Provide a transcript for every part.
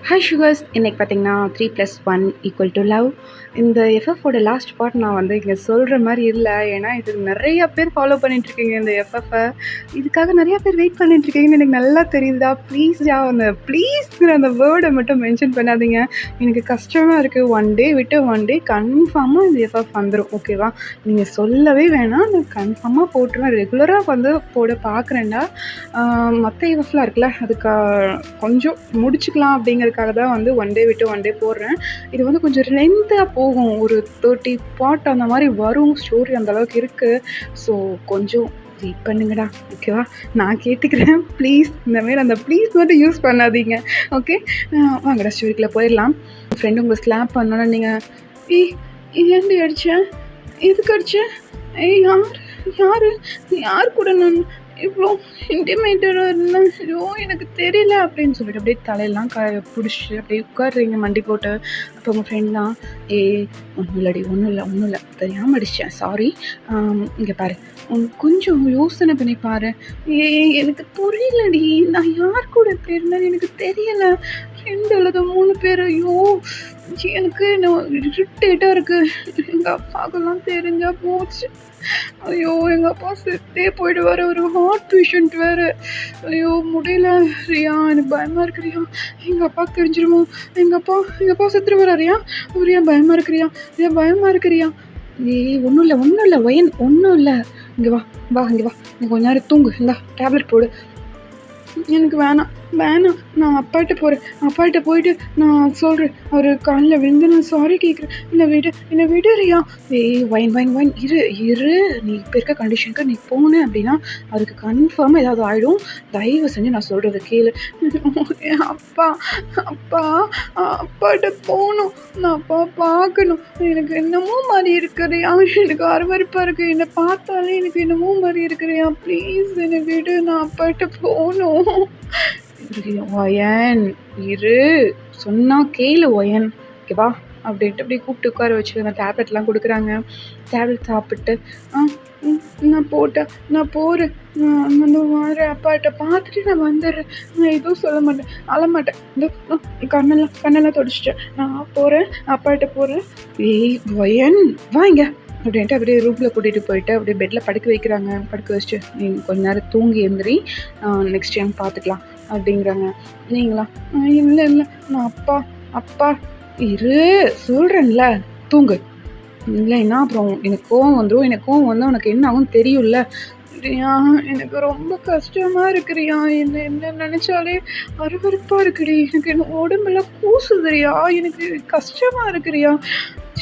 Hi sugars, இன்னைக்கு பார்த்தீங்கன்னா 3+1 = love. இந்த எஃப்எஃபோட லாஸ்ட் பார்ட் நான் வந்து இங்கே சொல்கிற மாதிரி இல்லை. ஏன்னா இது நிறைய பேர் ஃபாலோ பண்ணிகிட்ருக்கீங்க இந்த எஃப்எஃப்பை. இதுக்காக நிறையா பேர் வெயிட் பண்ணிகிட்ருக்கீங்கன்னு எனக்கு நல்லா தெரியுதா. ப்ளீஸ்டா அந்த ப்ளீஸ்ங்கிற அந்த வேர்டை மட்டும் மென்ஷன் பண்ணாதீங்க. எனக்கு கஷ்டமாக இருக்குது. ஒன் டே விட்டு ஒன் டே கன்ஃபார்மாக இந்த எஃப்எஃப் வந்துடும். ஓகேவா? நீங்கள் சொல்லவே வேணாம், நான் கன்ஃபார்மாக போட்டுருவேன். ரெகுலராக வந்து போட பார்க்குறேன்டா. மற்ற எஃப்எஃப்லாம் இருக்குல்ல, அதுக்கு கொஞ்சம் முடிச்சுக்கலாம் அப்படிங்கிறதுக்காக தான் வந்து ஒன் டே விட்டு ஒன் டே போடுறேன். இது வந்து கொஞ்சம் லென்த்தாக போகும். ஒரு 30 பார்ட் அந்த மாதிரி வரும். ஸ்டோரி அந்தளவுக்கு இருக்குது. ஸோ கொஞ்சம் வெயிட் பண்ணுங்கடா. ஓகேவா? நான் கேட்டுக்கிறேன் ப்ளீஸ். இந்தமாரி அந்த ப்ளீஸ் மட்டும் யூஸ் பண்ணாதீங்க. ஓகே, வாங்கடா ஸ்டோரிக்குள்ளே போயிடலாம். ஃப்ரெண்டு உங்களை ஸ்லாப் பண்ணோன்னா நீங்கள் ஏன்டி அடித்தேன், எதுக்கு அடித்தேன், யார் கூட நான் இவ்வளோ இன்டிமேட்டடாக இருந்தேன், ஐயோ எனக்கு தெரியல அப்படின்னு சொல்லிட்டு அப்படியே தலையெல்லாம் பிடிச்சிட்டு அப்படியே உட்காடுறீங்க மண்டி போட்டு. அப்போ உங்கள் ஃப்ரெண்ட் தான், ஒன்றும் இல்லை தெரியாமல் அடித்தேன், சாரி. இங்கே பாரு, கொஞ்சம் யோசனை பண்ணி பாரு. எனக்கு புரியலடி, நான் யார் கூட பேருந்தேன் எனக்கு தெரியலை. ஃப்ரெண்டு அல்லது 3 பேர். ஐயோ எனக்கு இரிட்டேட்டாக இருக்குது. எங்கள் அப்பாவுக்கெல்லாம் தெரிஞ்சா போச்சு. ஐயோ எங்கள் அப்பா செத்தே போயிடுவார். ஒரு ஹார்ட் பேஷண்ட் வேறு. ஐயோ முடியல ரியா, எனக்கு பயமாக இருக்கிறியா. எங்கள் அப்பாவுக்கு தெரிஞ்சிருமோ? எங்கள் அப்பா செத்துருவாரா ரியா? ரியா பயமாக இருக்கிறியா? ஒன்றும் இல்லை ஒயன், ஒன்றும் இல்லை. இங்கே வா, இங்கே வா, நீ கொஞ்ச நேரம் தூங்கு. இந்தா டேப்லெட் போடு. எனக்கு வேணாம், நான் அப்பாட்ட போயிட்டு நான் சொல்கிறேன். அவர் காலில் விழுந்து நான் சாரி கேட்குறேன். என்னை விடுறியா? வைன் இரு. நீ இப்போ இருக்க கண்டிஷனுக்கு நீ போன அப்படின்னா அதுக்கு கன்ஃபார்மாக ஏதாவது ஆகிடும். தயவு செஞ்சு நான் சொல்கிறது கேளு. அப்பாட்ட போகணும், நான் அப்பா பார்க்கணும். எனக்கு என்னமோ மாதிரி இருக்கிறியா, எனக்கு அருவருப்பாக இருக்குது. என்னை பார்த்தாலே எனக்கு என்னமோ மாதிரி இருக்கிறியா. ப்ளீஸ் என்னை விடு, நான் அப்பாட்ட போகணும். ஒயன் இரு, சொன்னா கேளு ஒயன். ஓகேவா? அப்படின்ட்டு அப்படியே கூப்பிட்டு உட்கார வச்சு அந்த டேப்லெட்லாம் கொடுக்குறாங்க. டேப்லெட் சாப்பிட்டு நான் போகிறேன், நான் வந்து வரேன், அப்பாட்ட பார்த்துட்டு நான் வந்துடுறேன், நான் எதுவும் சொல்ல மாட்டேன், அழமாட்டேன், இந்த கண்ணெல்லாம் தொடச்சிட்டேன், நான் போகிறேன், அப்பாட்ட போகிறேன். ஒயன் வாங்க அப்படின்ட்டு அப்படியே ரூமில் கூட்டிகிட்டு போயிட்டு அப்படியே பெட்டில் படுக்க வைக்கிறாங்க. படுக்க வச்சுட்டு நீங்கள் கொஞ்ச நேரம் தூங்கி எழுந்திரி, நெக்ஸ்ட் டைம் பார்த்துக்கலாம் அப்படிங்கிறாங்க. நீங்களா? இல்லை நான் அப்பா இரு சொல்கிறேன்ல, தூங்கு. இல்லைன்னா அப்புறம் எனக்கு கோவம் வந்துடும். எனக்கு கோவம் வந்தால் உனக்கு என்ன ஆகும் தெரியும்ல. ரியா எனக்கு ரொம்ப கஷ்டமாக இருக்குறியா. என்ன நினச்சாலே அருவருப்பாக இருக்குடி. எனக்கு என்ன உடம்பெல்லாம் கூசுதுறியா. எனக்கு கஷ்டமாக இருக்குறியா.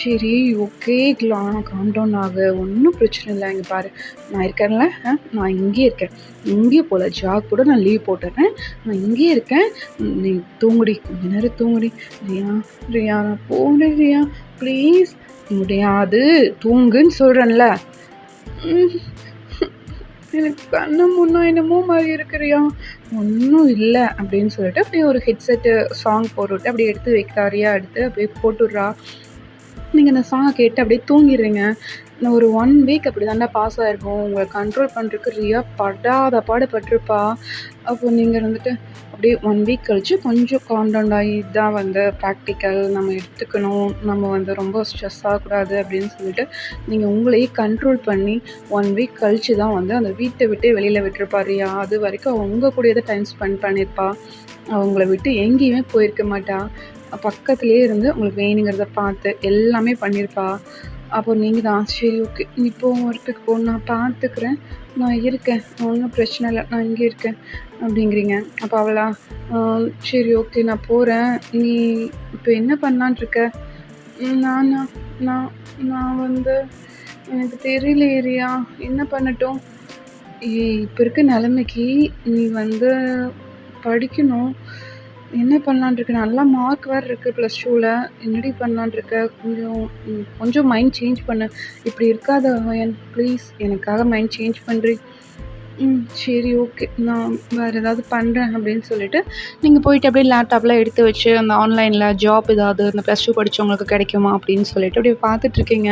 சரி ஓகே, காம் டவுன் ஆகு, ஒன்றும் பிரச்சனை இல்லை. இங்கே பாரு, நான் இருக்கேன்ல, நான் இங்கேயே இருக்கேன், இங்கேயே போகல. ஜாக் கூட நான் லீவ் போட்டுறேன், நான் இங்கேயே இருக்கேன். நீ தூங்குடி, கொஞ்ச நேரம் தூங்குடி. ரியா நான் போகிறேன் ரியா, ப்ளீஸ். முடியாது, தூங்குன்னு சொல்கிறேன்ல. எனக்கு கண்ணு முன்னா என்னமோ மாதிரி இருக்கிறியா. ஒன்றும் இல்லை அப்படின்னு சொல்லிட்டு அப்படியே ஒரு ஹெட்செட்டு சாங் போட்டுவிட்டு அப்படியே எடுத்து வைக்கிறாரியா, எடுத்து அப்படியே போட்டுடுறா. நீங்கள் அந்த சாங்கை கேட்டு அப்படியே தூங்கிடுறீங்க. நான் ஒரு 1 வீக் அப்படி தாண்டா பாஸ் ஆகிருக்கும். உங்களை கண்ட்ரோல் பண்ணுறதுக்கு ரியா படாத பாடுபட்டிருப்பா. அப்போ நீங்கள் வந்துட்டு அப்படியே 1 வீக் கழித்து கொஞ்சம் காம் டவுன் ஆகி, இதுதான் வந்து ப்ராக்டிக்கல், நம்ம எடுத்துக்கணும், நம்ம வந்து ரொம்ப ஸ்ட்ரெஸ் ஆகக்கூடாது அப்படின்னு சொல்லிட்டு நீங்கள் உங்களையே கண்ட்ரோல் பண்ணி 1 வீக் கழித்து தான் வந்து அந்த வீட்டை விட்டு வெளியில் விட்டுருப்பா ரியா. அது வரைக்கும் அவள் உங்கள் கூடயே தான் டைம் ஸ்பெண்ட் பண்ணியிருப்பா. அவங்கள விட்டு எங்கேயுமே போயிருக்க மாட்டா. பக்கத்துலேயே இருந்து உங்களுக்கு வேணுங்கிறத பார்த்து எல்லாமே பண்ணியிருப்பா. அப்போ நீங்கள் தான் சரி ஓகே நீ இப்போ ஒர்க்குக்கு போ, நான் பார்த்துக்கிறேன், நான் இருக்கேன், ஒன்றும் பிரச்சனை இல்லை, நான் இங்கே இருக்கேன் அப்படிங்கிறீங்க. அப்போ அவளா சரி ஓகே நான் போகிறேன், நீ இப்போ என்ன பண்ணலான்ட்ருக்க? நான் வந்து எனக்கு தெரியல ஏரியா, என்ன பண்ணட்டும்? இப்போ இருக்க நிலைமைக்கு நீ வந்து படிக்கணும். என்ன பண்ணலான்ட்ருக்க? நல்லா மார்க் வேறு இருக்குது +2ல். என்னடி பண்ணலான்ட்ருக்க? கொஞ்சம் மைண்ட் சேஞ்ச் பண்ணு. இப்படி இருக்காத ஒயன், ப்ளீஸ் எனக்காக மைண்ட் சேஞ்ச் பண்ணுறி. சரி ஓகே. நான் வேற ஏதாவது பண்றேன் அப்படின்னு சொல்லிட்டு, நீங்க போயிட்டு அப்படியே லேப்டாப்லாம் எடுத்து வச்சு, அந்த ஆன்லைன்ல ஜாப் ஏதாவது இந்த +2 படிச்சவங்களுக்கு கிடைக்குமா அப்படின்னு சொல்லிட்டு அப்படியே பார்த்துட்டுருக்கீங்க.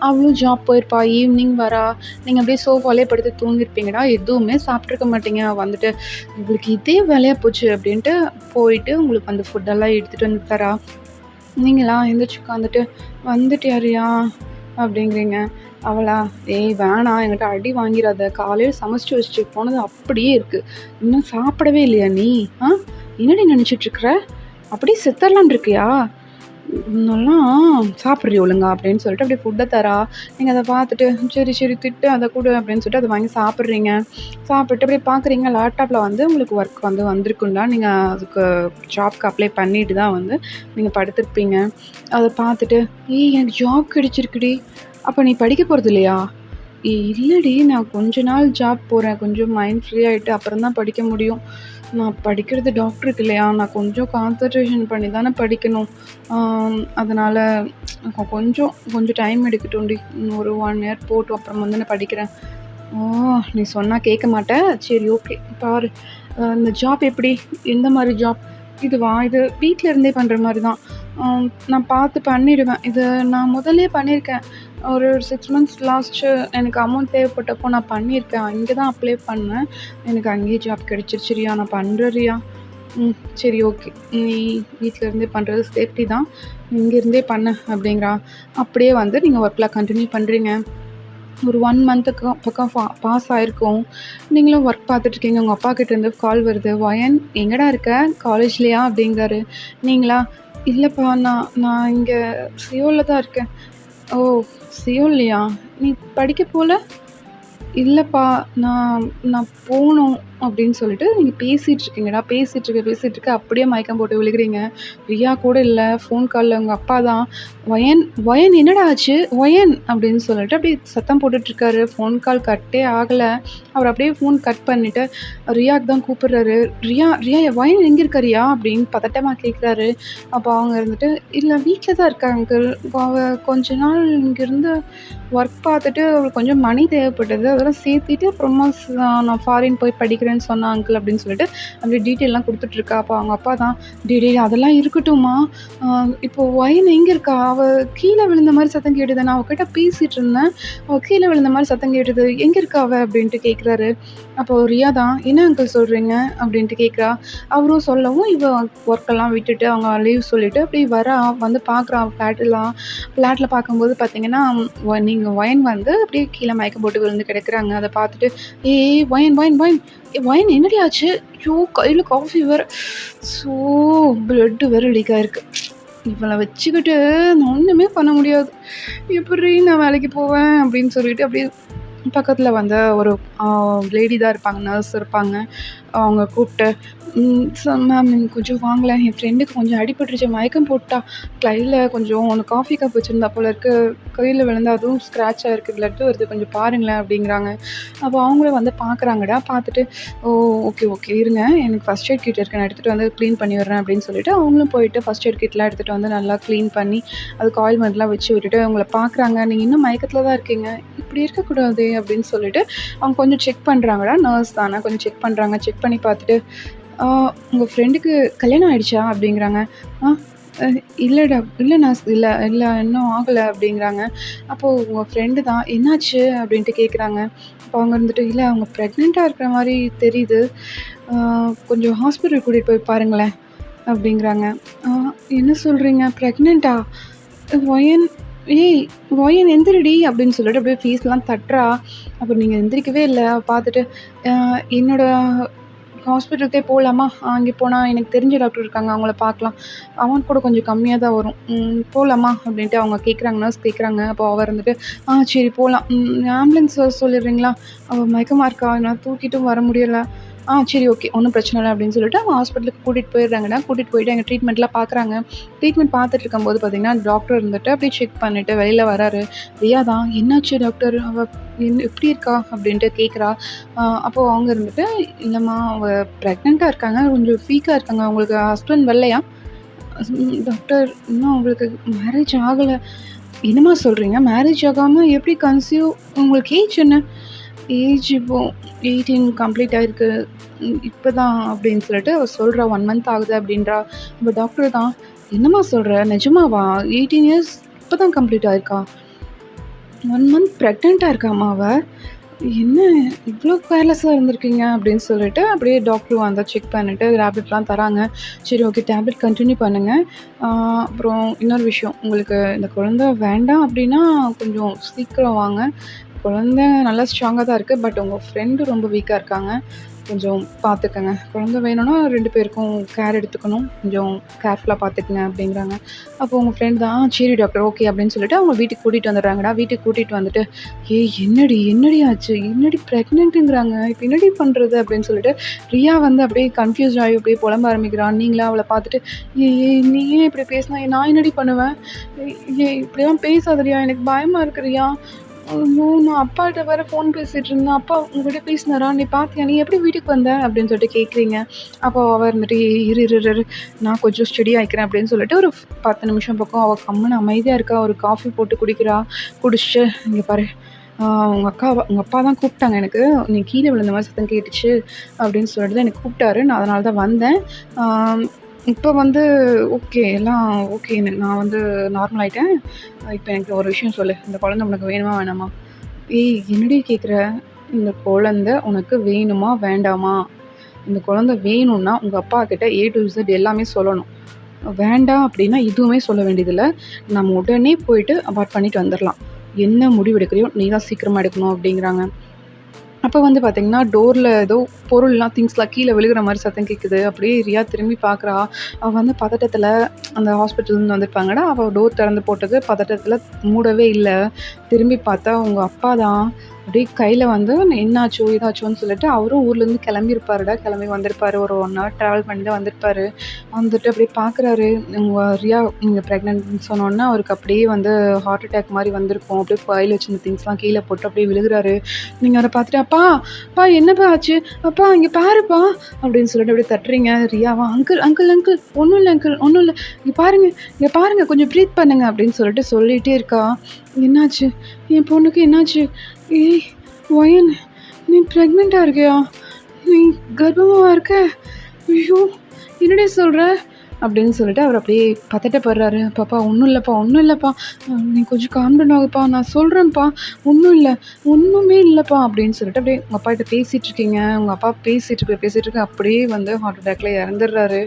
அவளும் ஜாப் போயிருப்பா. ஈவினிங் வரா. நீங்க அப்படியே சோஃபாலயே படுத்து தூங்கியிருப்பீங்கடா. எதுவுமே சாப்பிட்டுருக்க மாட்டீங்க. வந்துட்டு, "இவளுக்கு இதே வேலையா போச்சு" அப்படின்ட்டு போயிட்டு உங்களுக்கு அந்த ஃபுட்டெல்லாம் எடுத்துட்டு வந்து தரா. நீங்களா எந்திரிச்சு உட்காந்துட்டு, "வந்துட்டியா ரியா?" அப்படிங்கிறீங்க. அவளா, "ஏய் வேணாம் என்கிட்ட அடி வாங்கிறாத. காலையில சமைச்சு வச்சுட்டு போனது அப்படியே இருக்கு. இன்னும் சாப்பிடவே இல்லையா நீ? ஆ? என்னடி நெனச்சிட்டு இருக்கிற? அப்படியே செத்தரலாம்ன்னு இருக்கியா? இன்னும்லாம் சாப்பிட்றியா ஒழுங்கா?" அப்படின்னு சொல்லிட்டு அப்படியே ஃபுட்ட தரா. நீங்க அத பார்த்துட்டு, "சரி, சரி திட்டு அத குடு" அப்படின்னு சொல்லிட்டு அத வாங்கி சாப்பிட்றீங்க. சாப்பிட்டு அப்படியே பார்க்குறீங்க லேப்டாப்ல வந்து உங்களுக்கு ஒர்க் வந்து வந்திருக்குன்டா. நீங்க அதுக்கு ஜாப்க்கு அப்ளை பண்ணிட்டு தான் வந்து நீங்க படுத்திருப்பீங்க. அத பார்த்துட்டு, "ஏய் எனக்கு ஜாப் கிடைச்சிருக்குடி. அப்ப நீ படிக்க போறது இல்லையா?" "ஏய் இல்லடி நான் கொஞ்ச நாள் ஜாப் போறேன். கொஞ்சம் மைண்ட் ஃப்ரீ ஆயிட்டு அப்புறம் தான் படிக்க முடியும். நான் படிக்கிறது டாக்டருக்கு இல்லையா? நான் கொஞ்சம் கான்சன்ட்ரேஷன் பண்ணி தானே படிக்கணும். அதனால கொஞ்சம் கொஞ்சம் டைம் எடுக்கட்டும்டி. இன்னும் ஒரு 1 இயர் போட்டும் அப்புறம் வந்து நான் படிக்கிறேன்." "ஓ! நீ சொன்னா கேட்க மாட்ட. சரி ஓகே. பாரு. இந்த ஜாப் எப்படி? எந்த மாரி ஜாப்? இதுவா? இது வீட்ல இருந்தே பண்ற மாரி தான். நான் பார்த்து பண்ணிடுவேன். இது நான் முதல்லயே பண்ணியிருக்கேன். ஒரு 6 மந்த்ஸ் லாஸ்ட்டு எனக்கு அமௌண்ட் தேவைப்பட்டப்போ நான் பண்ணியிருக்கேன். இங்க தான் அப்ளை பண்ணேன். எனக்கு அங்கேயே ஜாப் கிடைச்சிருச்சு ரியா. நான் பண்றேன் ரியா." சரி ஓகே. நீ வீட்ல இருந்தே பண்றது சேஃப்டி தான். இங்க இருந்தே பண்ணு" அப்படிங்கிறா. அப்படியே வந்து நீங்க ஒர்க்லாம் கன்டின்யூ பண்றீங்க. ஒரு 1 மந்த்துக்கு பக்கம் பாஸ் ஆயிருக்கும். நீங்களும் ஒர்க் பார்த்துட்ருக்கீங்க. உங்க அப்பா கிட்டேருந்து கால் வருது. "வயன் எங்கடா இருக்க? காலேஜ்லயா?" அப்படிங்கிறாரு. நீங்களா, "இல்லப்பா நான் நான் இங்க சியோல்ல தான் இருக்கேன்." "ஓ! சியோல்லையா? நீ படிக்க போல?" "இல்லப்பா நான் நான் போணும்" அப்படின்னு சொல்லிட்டு நீங்க பேசிட்டுருக்கீங்கடா. பேசிட்டுருக்க அப்படியே மயக்கம் போட்டு விழுகுறீங்க. ரியா கூட இல்ல. ஃபோன் கால்ல உங்க அப்பா தான். "வயன் வயன் என்னடா ஆச்சு? வயன்" அப்படின்னு சொல்லிட்டு அப்படியே சத்தம் போட்டுட்ருக்காரு. ஃபோன் கால் கட்டே ஆகல. அவர் அப்படியே ஃபோன் கட் பண்ணிட்டு ரியாக்கு தான் கூப்பிடுறாரு. "ரியா ரியா வயன் எங்க இருக்க ரியா?" அப்படின்னு பதட்டமா கேட்குறாரு. அப்போ அவங்க இருந்துட்டு, "இல்ல வீட்ல தான் இருக்கா அங்கிள். அவ கொஞ்ச நாள் இங்கிருந்து ஒர்க் பார்த்துட்டு அவளுக்கு கொஞ்சம் மணி தேவைப்பட்டது. அதெல்லாம் சேர்த்துட்டு அப்புறமா நான் ஃபாரின் போய் படிக்கிறேன்னு சொன்னா அங்கிள்" அப்படின்னு சொல்லிட்டு அப்படியே டீட்டெயில்லாம் குடுத்துட்ருக்கா. அப்போ அவங்க அப்பா தான், "டேய் டேய் அதெல்லாம் இருக்கட்டும்மா. அ இப்போ ஒயின் எங்க இருக்கா? அவ கீழ விழுந்த மாரி சத்தம் கேட்டுது. நான் அவகிட்ட பேசிட்டு இருந்தேன். அவ கீழ விழுந்த மாரி சத்தம் கேட்டுது. எங்க இருக்கா அவ?" அப்படின்ட்டு கேட்குறாரு. அப்போ ரியா தான், "என்ன அங்கிள் சொல்றீங்க?" அப்படின்ட்டு கேட்குறா. அவரும் சொல்லவும் இவ ஒர்க்கெல்லாம் விட்டுட்டு அவங்க லீவ் சொல்லிட்டு அப்படியே வரா. வந்து பார்க்குறா ஃப்ளாட்டெல்லாம். ஃப்ளாட்ல பார்க்கும்போது பார்த்தீங்கன்னா, நீங்க ஒயன் வந்து அப்படியே கீழ மயக்கம் போட்டு விழுந்து கிடக்குறாங்க. அத பார்த்துட்டு, "ஏய் ஏய் ஒயன் ஒயன் ஒயன் ஒயன் என்னடி ஆச்சு? ஐயோ! கையில காஃபி வேற. ஸோ பிளட் வேற லீக் ஆயிருக்கு. இவள வச்சுக்கிட்டு நான் ஒண்ணுமே பண்ண முடியாது. எப்புட்ரி நான் வேலைக்கு போவேன்?" அப்படின்னு சொல்லிட்டு அப்படியே பக்கத்துல வந்து ஒரு ஆ லேடி தான் இருப்பாங்க. நர்ஸ் இருப்பாங்க. அவங்க கூப்ட்டு, மேம் நீங்க கொஞ்சம் வாங்களேன். என் ஃப்ரெண்டுக்கு கொஞ்சம் அடிபட்டுருச்சு. மயக்கம் போட்டா. கையில கொஞ்சம் அந்த காஃபி கப் வச்சிருந்தா போல இருக்கு. கையில விழுந்து அதுவும் ஸ்க்ராட்ச் ஆயிருக்கு. பிளட் வருது. கொஞ்சம் பாருங்களேன்" அப்படிங்கிறாங்க. அப்போ அவங்களும் வந்து பார்க்குறாங்கடா. பார்த்துட்டு, "ஓ! Okay, okay. இருங்க. எனக்கு ஃபர்ஸ்ட் எய்ட் கிட் இருக்கு. நான் எடுத்துட்டு வந்து கிளீன் பண்ணி விடுறேன்" அப்படின்னு சொல்லிட்டு அவங்களும் போயிட்டு ஃபர்ஸ்ட் எய்ட் கிட்லாம் எடுத்துட்டு வந்து நல்லா கிளீன் பண்ணி, அதுக்கு ஆயில்மெண்ட்லாம் வச்சு விட்டுட்டு அவங்கள பார்க்குறாங்க. "நீங்க இன்னும் மயக்கத்துல தான் இருக்கீங்க. இப்படி இருக்கக்கூடாதே" அப்படின்னு சொல்லிட்டு அவங்க கொஞ்சம் செக் பண்றாங்கடா. நர்ஸ் தானே கொஞ்சம் செக் பண்றாங்க. செக் பண்ணி பார்த்துட்டு, "ஆ உங்க ஃப்ரெண்டுக்கு கல்யாணம் ஆயிடுச்சா?" அப்படிங்கிறாங்க. "ஆ அ இல்ல இல்ல நர்ஸ். இல்ல இல்ல இன்னும் ஆகல" அப்படிங்கிறாங்க. அப்போ உங்க ஃப்ரெண்டு தான். "என்னாச்சு?" அப்படின்ட்டு கேட்குறாங்க. அப்போ அவங்க இருந்துட்டு, "இல்ல அவங்க ப்ரெக்னென்ட்டா இருக்கிற மாரி தெரியுது. ஆ கொஞ்சம் ஹாஸ்பிட்டல் கூட்டிட்டு போய் பாருங்களேன்" அப்படிங்கிறாங்க. "ஆ என்ன சொல்றீங்க? ப்ரெக்னென்ட்டா? ஒயன் ஏய் ஒயன் எந்திரிடி" அப்படின்னு சொல்லிட்டு அப்படியே ஃபேஸ்லாம் தட்டுறா. அப்புறம் நீங்க எந்திரிக்கவே இல்ல. அவ பார்த்துட்டு, என்னோட ஹாஸ்பிட்டலுக்கே போலாமா? அங்கே போனா எனக்கு தெரிஞ்ச டாக்டர் இருக்காங்க. அவங்கள பார்க்கலாம். அமௌண்ட் கூட கொஞ்சம் கம்மியா தான் வரும். போலாமா?" அப்படின்ட்டு அவங்க கேட்குறாங்க. நர்ஸ் கேட்குறாங்க. அப்போ அவ இருந்துட்டு, சரி போலாம். ஆம்புலன்ஸ் வர சொல்லிடுறீங்களா? அவ மயக்கமா இருக்கா. என்னால தூக்கிட்டும் வர முடியல." சரி ஓகே. ஒண்ணும் பிரச்சனை இல்ல" அப்படின்னு சொல்லிட்டு அவங்க ஹாஸ்பிட்டலுக்கு கூட்டிட்டு போயிடுறாங்கடா. கூட்டிட்டு போயிட்டு அங்க ட்ரீட்மெண்ட்லாம் பார்க்குறாங்க. ட்ரீட்மெண்ட் பார்த்துட்டு இருக்கும்போது பார்த்தீங்கன்னா, டாக்டர் இருந்துட்டு அப்படியே செக் பண்ணிட்டு வெளில வராரு. ரியா தான், "என்னாச்சு டாக்டர்? அவ எப்படி இருக்கா?" அப்படின்ட்டு கேட்குறா. அப்போ அவங்க இருந்துட்டு, "இல்லம்மா அவ ப்ரெக்னென்ட்டா இருக்காங்க. கொஞ்சம் வீக்கா இருக்காங்க. உங்களுக்கு ஹஸ்பண்ட் வரலையா?" டாக்டர் இன்னும் அவங்களுக்கு மேரேஜ் ஆகல." "என்னம்மா சொல்றீங்க? மேரேஜ் ஆகாம எப்படி கன்சீவ் உங்களுக்கு ஏஜ் என்ன?" ஏஜ் இப்போ 18 கம்ப்ளீட் ஆயிருக்கு. இப்போ தான் அப்படின்னு சொல்லிட்டு அவ சொல்றா. 1 மந்த் ஆகுது அப்படின்றா. அப்ப டாக்டர் தான், "என்னம்மா சொல்ற? நிஜமாவா? 18 இயர்ஸ் இப்போ தான் கம்ப்ளீட் ஆயிருக்கா? 1 மந்த் ப்ரெக்னென்ட்டா இருக்காம்மா அவ? என்ன இவ்ளோ கேர்லெஸ்ஸா இருந்திருக்கீங்க?" அப்படின்னு சொல்லிட்டு அப்படியே டாக்டர் வந்தா செக் பண்ணிட்டு டேப்லெட்லாம் தராங்க. சரி ஓகே டேப்லெட் கன்டின்யூ பண்ணுங்க. ஆ அப்புறம் இன்னொரு விஷயம், உங்களுக்கு இந்த குழந்தை வேண்டாம் அப்படின்னா கொஞ்சம் சீக்கிரம் வாங்க. குழந்தை நல்லா ஸ்ட்ராங்கா தான் இருக்கு. பட் உங்க ஃப்ரெண்டு ரொம்ப வீக்கா இருக்காங்க. கொஞ்சம் பார்த்துக்கங்க. குழந்தை வேணும்னா 2 பேருக்கும் கேர் எடுத்துக்கணும். கொஞ்சம் கேர்ஃபுல்லா பார்த்துக்கங்க அப்படிங்கிறாங்க. அப்போ உங்க ஃப்ரெண்ட் தான், சரி டாக்டர் ஓகே அப்படின்னு சொல்லிட்டு அவங்க வீட்டுக்கு கூட்டிட்டு வந்துடுறாங்கடா. வீட்டுக்கு கூட்டிட்டு வந்துட்டு, ஏய் என்னடி ஆச்சு? என்னடி ப்ரெக்னென்ட்டுங்கிறாங்க. இப்ப என்னடி பண்றது? அப்படின்னு சொல்லிட்டு ரியா வந்து அப்படியே கன்ஃப்யூஸ் ஆகி அப்படியே புலம்ப ஆரம்பிக்கிறா. நீங்களா அவள பார்த்துட்டு, ஏய் நீ ஏன் இப்படி பேசினா? நான் என்னடி பண்ணுவேன்? ஏய் இப்படிலாம் பேசாத ரியா. எனக்கு பயமா இருக்கு ரியா. ஐயோ! நான் அப்பாட்ட வேற ஃபோன் பேசிட்டு இருந்தேன். அப்பா உங்ககிட்ட பேசினாரா? நீ பார்த்தியா? நீ எப்படி வீட்டுக்கு வந்த? அப்படின்னு சொல்லிட்டு கேட்குறீங்க. அப்போ அவ இருந்துட்டு, இரு நான் கொஞ்சம் ஸ்டடி ஆயிக்கிறேன் அப்படின்னு சொல்லிட்டு ஒரு 10 நிமிஷம் பக்கம் அவ கம்முனு அமைதியா இருக்கா. ஒரு காஃபி போட்டு குடிக்கிறா. குடிச்சுட்டு, இங்க பாரு உங்க அப்பா தான் கூப்பிட்டாங்க எனக்கு. நீ கீழ விழுந்த மாரி சத்தம் கேட்டுச்சு அப்படின்னு சொல்லிட்டு தான் என்ன கூப்பிட்டாரு. நான் அதனால தான் வந்தேன். ஆ இப்ப வந்து ஓகே. எல்லாம் ஓகே. நான் வந்து நார்மல் ஆயிட்டேன். இப்ப எனக்கு ஒரு விஷயம் சொல்லு. இந்த குழந்தை உனக்கு வேணுமா? வேணாமா? ஏய் என்னடி கேட்குற? இந்த குழந்தை உனக்கு வேணுமா? வேண்டாமா? இந்த குழந்தை வேணும்னா உங்க அப்பாகிட்ட ஏ டூ இசட் எல்லாமே சொல்லணும். வேண்டாம் அப்படின்னா எதுவுமே சொல்ல வேண்டியதில்ல. நம்ம உடனே போயிட்டு அபார்ட் பண்ணிட்டு வந்துரலாம். என்ன முடிவு எடுக்கிறியோ நீ தான் சீக்கிரமா எடுக்கணும் அப்படிங்கிறாங்க. அப்ப வந்து பார்த்தீங்கன்னா, டோர்ல ஏதோ பொருள்லாம் திங்ஸ்லாம் கீழ விழுகுற மாரி சத்தம் கேட்குது. அப்படியே ரியா திரும்பி பார்க்குறா. அவ வந்து பதட்டத்துல அந்த ஹாஸ்பிட்டல்லேருந்து வந்திருப்பாங்கடா. அவ டோர் திறந்து போட்டது பதட்டத்துல மூடவே இல்ல. திரும்பி பார்த்தா உங்க அப்பா தான். அப்படியே கையில வந்து என்னாச்சோ, ஏதாச்சோன்னு சொல்லிட்டு அவரும் ஊர்லேருந்து கிளம்பியிருப்பாருடா. கிளம்பி வந்திருப்பாரு. ஒரு 1 ஹவர் ட்ராவல் பண்ணி தான் வந்திருப்பாரு. வந்துட்டு அப்படியே பார்க்குறாரு. உங்க ரியா நீங்க ப்ரெக்னன்ட்ன்னு சொன்னோனே அவருக்கு அப்படியே வந்து ஹார்ட் அட்டாக் மாரி வந்திருக்கும். அப்படியே கையில வச்சிருந்த திங்ஸ்லாம் கீழ போட்டு அப்படியே விழுகுறாரு. நீங்க அவர பார்த்துட்டு, "அப்பா, அப்பா என்னப்பா ஆச்சு? அப்பா இங்க பாருப்பா" அப்படின்னு சொல்லிட்டு அப்படியே தட்டுறீங்க. ரியாவா, "அங்கிள் ஒண்ணும் இல்ல அங்கிள், ஒண்ணும் இல்ல. இங்க பாருங்க கொஞ்சம் ப்ரீத் பண்ணுங்க" அப்படின்னு சொல்லிட்டு சொல்லிட்டே இருக்கா. "என்னாச்சு? என் பொண்ணுக்கு என்னாச்சு? ஏய் ஒயன், நீ ப்ரெக்னென்ட்டா இருக்கியா? நீ கர்ப்பமாவா இருக்க? ஐயோ! என்னடி சொல்ற?" அப்படின்னு சொல்லிட்டு அவர் அப்படியே பதட்டப்படுறாரு. "பாப்பா ஒண்ணும் இல்லப்பா. நீ கொஞ்சம் காம் டவுன் ஆகுப்பா. நான் சொல்றேன்ப்பா. ஒண்ணும் இல்ல. ஒண்ணுமே இல்லப்பா" அப்படின்னு சொல்லிட்டு அப்படியே உங்க அப்பாகிட்ட பேசிட்டு இருக்கீங்க. உங்க அப்பா பேசிட்டு இருக்க அப்படியே வந்து ஹார்ட் அட்டாக்ல இறந்துடுறாரு.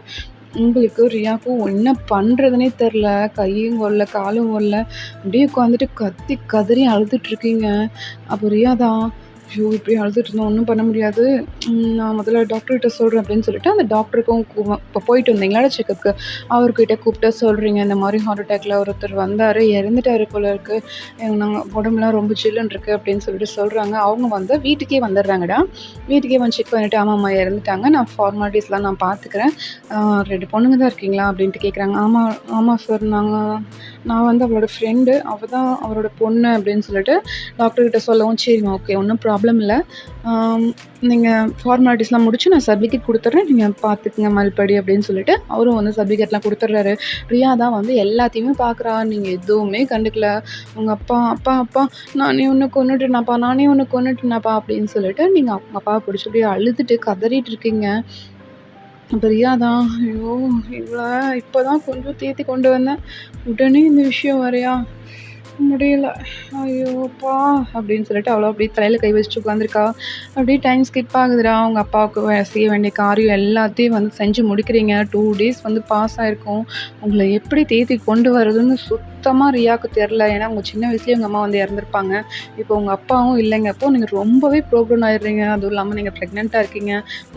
உங்களுக்கு ரியாக்கும் என்ன பண்றதுன்னே தெரில. கையும் ஓடல, காலும் ஓடல. அப்படியே உட்காந்துட்டு கத்தி கதறி அழுதுட்டு இருக்கீங்க. அப்போ ரியா தான், "ஐயோ! இப்படி அழுதுட்டு இருந்தா ஒண்ணும் பண்ண முடியாது. நான் முதல்ல டாக்டர்கிட்ட சொல்றேன்" அப்படின்னு சொல்லிட்டு அந்த டாக்டருக்கும் இப்போ போயிட்டு வந்தீங்களாட செக்கப்க்கு, அவர்கிட்ட கூப்பிட்டு சொல்றீங்க. இந்த மாரி ஹார்ட் அட்டாக்ல ஒருத்தர் வந்தாரு, இறந்துட்டாரு போல இருக்கு. நாங்க உடம்புலாம் ரொம்ப சில்லுன்னு இருக்கு அப்படின்னு சொல்லிட்டு சொல்றாங்க. அவங்க வந்து வீட்டுக்கே வந்துடுறாங்கடா. வீட்டுக்கே வந்து செக் பண்ணிட்டு, "ஆமாம்மா இறந்துட்டாங்க. நான் ஃபார்மாலிட்டீஸ்லாம் நான் பார்த்துக்கிறேன். 2 பொண்ணுங்க தான் இருக்கீங்களா?" அப்படின்ட்டு கேட்குறாங்க. ஆமா சார். நான் வந்து அவளோட ஃப்ரெண்டு. அவ தான் அவரோட பொண்ணு" அப்படின்னு சொல்லிட்டு டாக்டர்கிட்ட சொல்லவும், "சரிம்மா ஓகே. ஒண்ணும் ப்ராப்ளம் இல்ல. நீங்க ஃபார்மாலிட்டீஸ்லாம் முடிச்சு நான் சர்டிஃபிகேட் குடுத்துடுறேன். நீங்க பார்த்துக்கங்க மறுபடி" அப்படின்னு சொல்லிட்டு அவரும் வந்து சர்டிஃபிகேட்லாம் குடுத்துடுறாரு. ரியா தான் வந்து எல்லாத்தையுமே பார்க்குறா. நீங்க எதுவுமே கண்டுக்கல. உங்க அப்பா, "அப்பா அப்பா நானே உன்ன கொன்னுட்டேனப்பா" அப்படின்னு சொல்லிட்டு நீங்க உங்க அப்பாவ புடிச்சு அப்படியே அழுதுட்டு கதறிட்டு இருக்கீங்க. அப்ப ரியா தான், "ஐயோ! இவள இப்பதான் கொஞ்சம் தேத்தி கொண்டு வந்தேன். உடனே இந்த விஷயம் வேறயா? முடியல. ஐயோ அப்பா!" அப்படின்னு சொல்லிட்டு அவளும் அப்படியே தலையில கை வச்சுட்டு உட்காந்துருக்கா. அப்படியே டைம் ஸ்கிப் ஆகுதுடா. உங்க அப்பாவுக்கு செய்ய வேண்டிய காரியம் எல்லாத்தையும் வந்து செஞ்சு முடிக்கிறீங்க. 2 டேஸ் வந்து பாஸ் ஆயிருக்கும். உங்கள எப்படி தேத்தி கொண்டு வரதுன்னு சுத்தமா ரியாவுக்கு தெரில. ஏன்னா உங்க சின்ன வயசுலயே உங்க அம்மா வந்து இறந்துருப்பாங்க. இப்போ உங்க அப்பாவும் இல்லைங்கப்போ நீங்க ரொம்பவே ப்ரோக்ரவுன் ஆயிடுறீங்க. அதுவும் இல்லாம நீங்க ப்ரெக்னென்ட்டா இருக்கீங்க.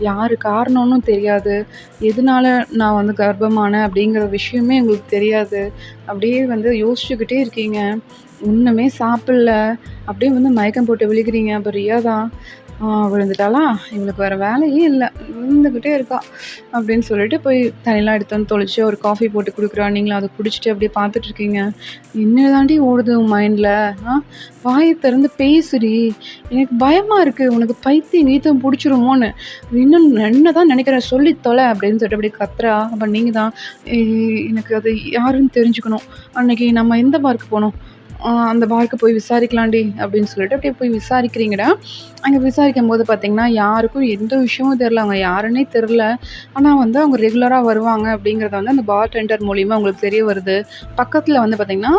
யாரு காரணம்னு தெரியாது. எதனால நான் வந்து கர்ப்பமானேன் அப்படிங்கிற விஷயமே உங்களுக்கு தெரியாது. அப்படியே வந்து யோசிச்சுக்கிட்டே இருக்கீங்க. ஒண்ணுமே சாப்பிடல. அப்படியே வந்து மயக்கம் போட்டு விழுகிறீங்க. அப்ப ரியா தான், விழுந்துட்டாளா? இவளுக்கு வேற வேலையே இல்ல. விழுந்துகிட்டே இருக்கா" அப்படின்னு சொல்லிட்டு போய் தண்ணிலாம் எடுத்து வந்து தொளிச்சு ஒரு காஃபி போட்டு குடுக்குறா. நீங்களும் அத குடிச்சுட்டு அப்படியே பார்த்துட்டு இருக்கீங்க. "என்னதாண்டி ஓடுது உன் மைண்ட்ல? ஆ வாய திறந்து பேசுடி. எனக்கு பயமா இருக்கு. உனக்கு பைத்தியம் கீத்தியம் புடிச்சிருமோன்னு. இன்னும் என்னதான் நினைக்கிற சொல்லி தொல" அப்படின்னு சொல்லிட்டு அப்படியே கத்துறா. அப்ப நீங்க தான், எனக்கு அது யாருன்னு தெரிஞ்சுக்கணும். அன்னைக்கு நம்ம எந்த பார்க் போனோம்? அந்த பார்க்கு போய் விசாரிக்கலாம்டி அப்படின்னு சொல்லிட்டு அப்படியே போய் விசாரிக்கிறீங்கடா. அங்கே விசாரிக்கும்போது பார்த்தீங்கன்னா, யாருக்கும் எந்த விஷயமும் தெரில. அவங்க யாருன்னே தெரில. ஆனா வந்து அவங்க ரெகுலரா வருவாங்க அப்படிங்கிறது வந்து அந்த பார்டெண்டர் மூலியமா உங்களுக்கு தெரிய வருது. பக்கத்துல வந்து பார்த்தீங்கன்னா,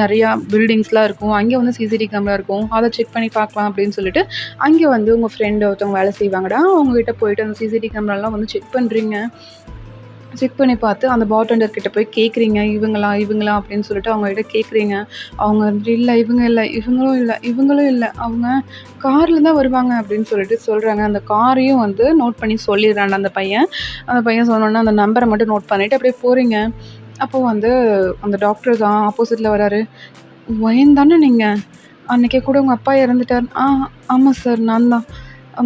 நெறையா பில்டிங்ஸ்லாம் இருக்கும். அங்கே வந்து சிசிடிவி கேமரா இருக்கும். அத செக் பண்ணி பார்க்கலாம் அப்படின்னு சொல்லிட்டு, அங்கே வந்து உங்க ஃப்ரெண்ட் ஒருத்தவங்க வேலை செய்வாங்கடா. அவங்ககிட்ட போயிட்டு அந்த சிசிடிவி கேமராலாம் வந்து செக் பண்றீங்க. செக் பண்ணி பார்த்து அந்த பார்டெண்டர் கிட்ட போய் கேட்குறீங்க. இவங்களா? இவங்களா? அப்படின்னு சொல்லிட்டு அவங்ககிட்ட கேட்குறீங்க. அவங்க வந்துட்டு, "இல்ல இவங்க இல்ல, இவங்களும் இல்ல, இவங்களும் இல்ல. அவங்க கார்ல தான் வருவாங்க" அப்படின்னு சொல்லிட்டு சொல்றாங்க. அந்த காரையும் வந்து நோட் பண்ணி சொல்லிடுறான்டா அந்த பையன். அந்த பையன் சொன்னோனே அந்த நம்பர மட்டும் நோட் பண்ணிட்டு அப்படியே போறீங்க. அப்போ வந்து அந்த டாக்டர் தான் ஆப்போசிட்ல வராரு. "ஒயன் தானே நீங்க? அன்னைக்கே கூட உங்க அப்பா இறந்துட்டார்." ஆமா சார் நான் தான்."